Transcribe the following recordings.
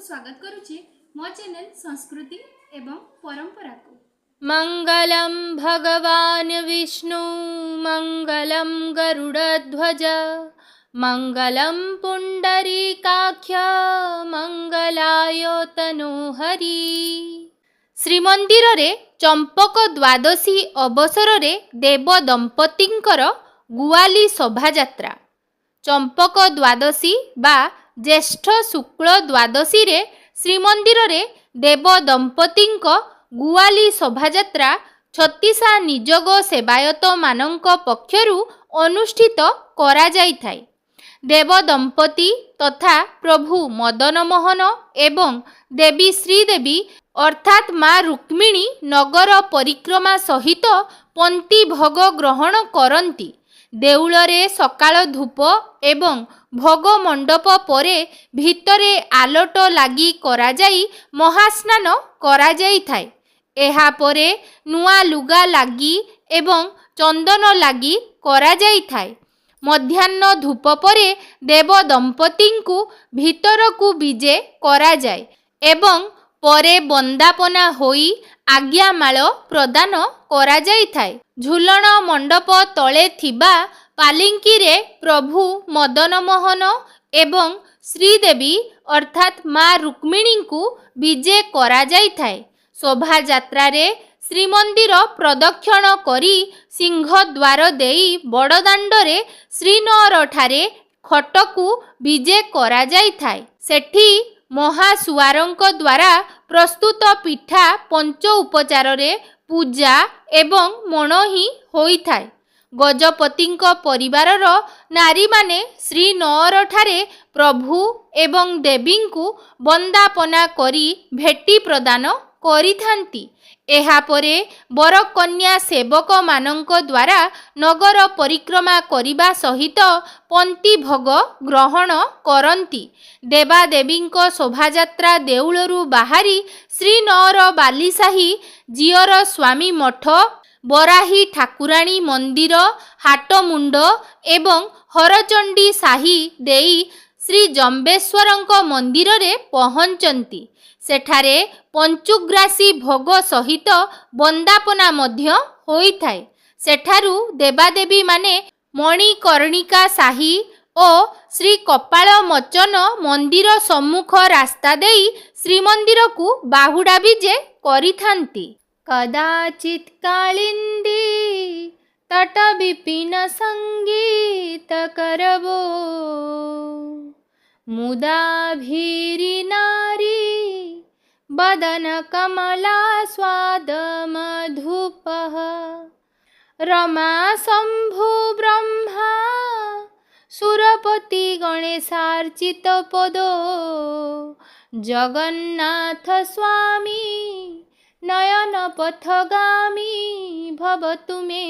स्वागत करुछि मो चैनल संस्कृति एवं परंपरा को। मंगलम भगवान विष्णु मंगलम गरुड़ध्वज मंगलम पुंडरीकाक्ष मंगलाय तनोहरि। श्रीमंदिर रे चंपक द्वादशी अवसर रे देव दंपतिंकर गुआली शोभा यात्रा। चंपक द्वादशी बा ज्येष्ठ शुक्ल द्वादशी रे श्रीमंदिर रे देव दंपतिंक गुआली शोभायात्रा छत्तीसा निजोग सेवायत मानंक पक्षरु अनुष्ठित करा जाई थाए। देव दंपति तथा प्रभु मदन मोहन एवं देवी श्रीदेवी अर्थात माँ रुक्मिणी नगर परिक्रमा सहित पंक्ति भोग ग्रहण करती। देउल रे सकाळ धूप एवं भोग मंडप परे भितरे आलोट लागी करा जाई महास्नान करा जाई थाए। एहा परे नुआ लुगा लागी एवं चंदन लागी करा जाई थाए। मध्याह्न धूप परे देव दंपतिंकु भितरकु विजे करा जाए एवं परे वंदापना होई आज्ञामाळ प्रदान करा जाई थाए। झुलण मंडप तले थिबा पालिंकी रे प्रभु मदन मोहन एवं श्रीदेवी अर्थात माँ रुक्मिणी को विजे करा जाई थाए। शोभा यात्रा रे श्रीमंदिर प्रदक्षिण करी सिंह द्वार देई बड़दाण्ड रे श्रीनगर ठारे खटकू विजे करा जाई थाए। सेठी महासुआरंक द्वारा प्रस्तुत पिठा पंच उपचार रे पूजा एवं मणही होई थाए। गजपतिंक परिवारर नारी माने श्रीनगर ठारे प्रभु एवं देवींकु वंदापना करी भेटी प्रदान करिथांती। एहा परे बर कन्या सेवक मानंक द्वारा नगर परिक्रमा करिबा सहित पंक्ति भोग ग्रहण करंती। देवादेवींक शोभायात्रा देउलरू बाहारी श्रीनगर बालीसाही जियर स्वामी मठ बराही ठाकुराणी मंदिर हाटमुंड एवं हरचंडी साही देई श्री जम्बेश्वरंक मंदिर रे पहुंचंती। सेठारे पंचुग्रासी भोग सहित वंदापना मध्य होई थाए। सेठारू देवादेवी माने मणिकर्णिका साही और श्री कपाल मोचन मंदिर सम्मुख रास्ता देई श्रीमंदिर को बाहुडा विजे करिथांती। कदाचित कालिंदी तट विपिन संगीत करबो मुदा भीरी नारी बदन कमला स्वाद मधुपः रमा शंभु ब्रह्मा सुरपति गणेशार्चित पदो जगन्नाथ स्वामी नयन पथगामी भवतु मे।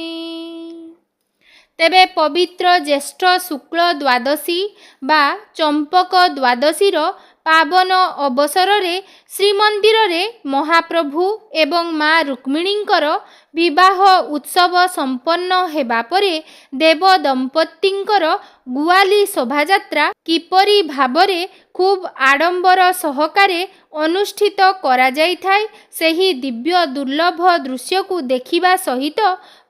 तेबे पवित्र ज्येष्ठ शुक्ल द्वादशी बा चंपक द्वादशीर पावन अवसर रे श्रीमंदिर रे महाप्रभु एवं माँ रुक्मिणींकर विवाह उत्सव संपन्न हेबा परे देव दंपतिंकर गुआली शोभायात्रा किपरि भाबरे खूब आडंबर सहकारे अनुष्ठित करा जाई थाए सेही दिव्य दुर्लभ दृश्य को देखिबा सहित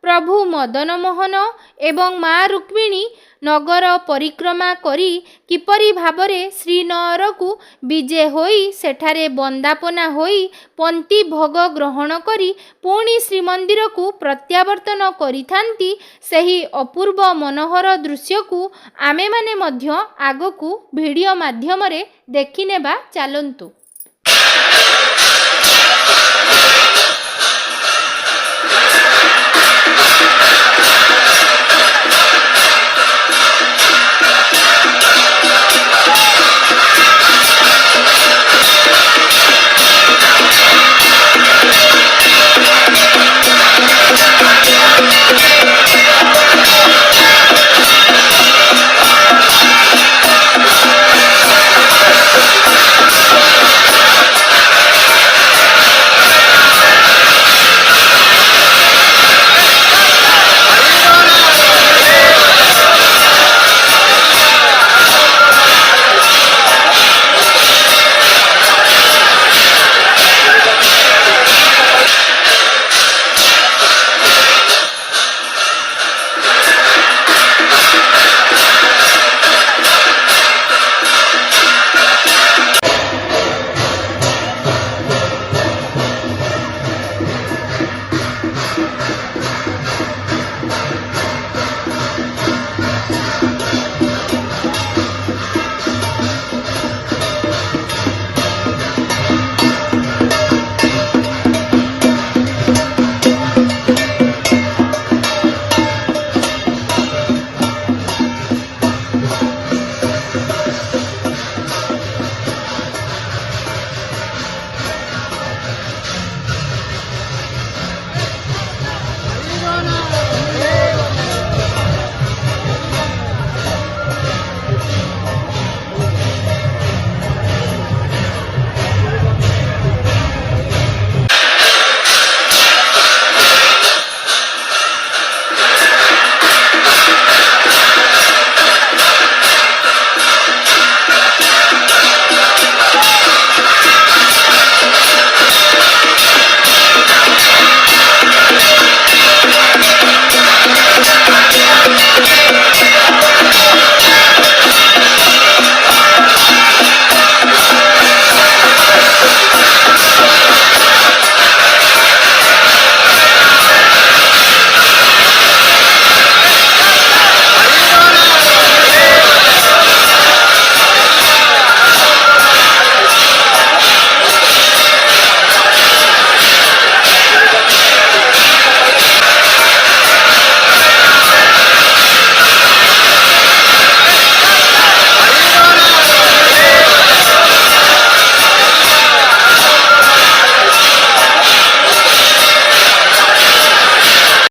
प्रभु मदन मोहन एवं माँ रुक्मिणी नगर परिक्रमा करी किपरि भाबरे श्रीनगर को विजे होई सेठारे वंदापना होई पंक्ति भोग ग्रहण करी पुणी श्रीमंदिर को प्रत्यावर्तन करिथांती सेही अपूर्व मनोहर दृश्य को आमे माने मध्य आगकू वीडियो माध्यम रे देखिनेबा चलंतु।